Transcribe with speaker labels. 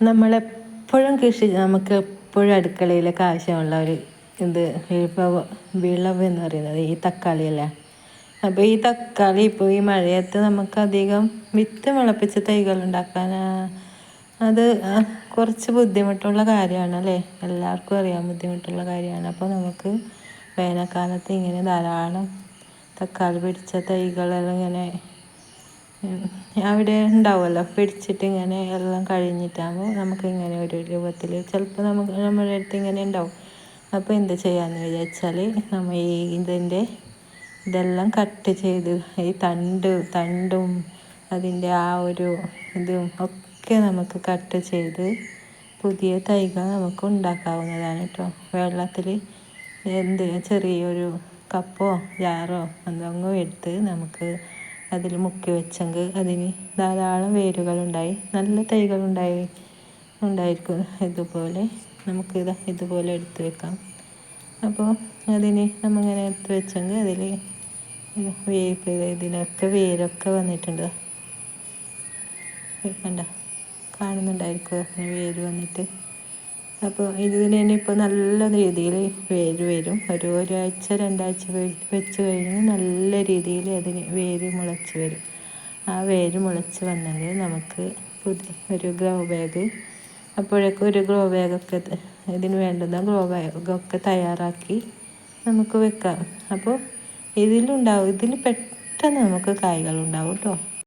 Speaker 1: നമ്മളെപ്പോഴും നമുക്ക് എപ്പോഴും അടുക്കളയിലേക്ക് ആവശ്യമുള്ള ഒരു ഇത് വിളവ് എന്ന് പറയുന്നത് ഈ തക്കാളിയല്ലേ. അപ്പോൾ ഈ തക്കാളി ഇപ്പോൾ ഈ മഴയത്ത് നമുക്കധികം വിത്ത് മുളപ്പിച്ച തൈകൾ ഉണ്ടാക്കാൻ അത് കുറച്ച് ബുദ്ധിമുട്ടുള്ള കാര്യമാണ് അല്ലേ, എല്ലാവർക്കും അറിയാം ബുദ്ധിമുട്ടുള്ള കാര്യമാണ്. അപ്പോൾ നമുക്ക് വേനൽക്കാലത്ത് ഇങ്ങനെ ധാരാളം തക്കാളി പിടിച്ച തൈകളെല്ലാം ഇങ്ങനെ അവിടെ ഉണ്ടാവുമല്ലോ, പിടിച്ചിട്ട് ഇങ്ങനെ എല്ലാം കഴിഞ്ഞിട്ടാകുമ്പോൾ നമുക്ക് ഇങ്ങനെ ഒരു രൂപത്തിൽ ചിലപ്പോൾ നമ്മുടെ അടുത്ത് ഇങ്ങനെ ഉണ്ടാവും. അപ്പോൾ എന്ത് ചെയ്യാമെന്ന് വിചാരിച്ചാൽ നമ്മൾ ഇതെല്ലാം കട്ട് ചെയ്ത് ഈ തണ്ടും അതിൻ്റെ ആ ഒരു ഇതും ഒക്കെ നമുക്ക് കട്ട് ചെയ്ത് പുതിയ തൈകൾ നമുക്ക് ഉണ്ടാക്കാവുന്നതാണ് കേട്ടോ. വെള്ളത്തിൽ ചെറിയൊരു കപ്പോ ജാറോ എന്തെങ്കിലും എടുത്ത് നമുക്ക് അതിൽ മുക്കി വെച്ചെങ്കിൽ അതിന് ധാരാളം വേരുകളുണ്ടായി നല്ല ഉണ്ടായിരിക്കും. ഇതുപോലെ നമുക്ക് ഇതുപോലെ എടുത്ത് വെക്കാം. അപ്പോൾ അതിന് നമ്മളിങ്ങനെ എടുത്ത് വെച്ചെങ്കിൽ അതിൽ ഇതിനൊക്കെ വേരൊക്കെ വന്നിട്ടുണ്ട്. കണ്ട, കാണുന്നുണ്ടായിരിക്കും വേര് വന്നിട്ട്. അപ്പോൾ ഇതിനിപ്പോൾ നല്ല രീതിയിൽ വേര് വരും. ഒരാഴ്ച 2 ആഴ്ച വെച്ച് കഴിഞ്ഞ് നല്ല രീതിയിൽ അതിന് വേര് മുളച്ച് വരും. ആ വേര് മുളച്ച് വന്നെങ്കിൽ നമുക്ക് ഒരു ഗ്രോ ബാഗ്, അപ്പോഴേക്കും ഒരു ഗ്രോ ബാഗൊക്കെ ഇതിന് വേണ്ടുന്ന ഗ്രോ ബാഗൊക്കെ തയ്യാറാക്കി നമുക്ക് വെക്കാം. അപ്പോൾ ഇതിൽ പെട്ടെന്ന് നമുക്ക് കായ്കളുണ്ടാവും കേട്ടോ.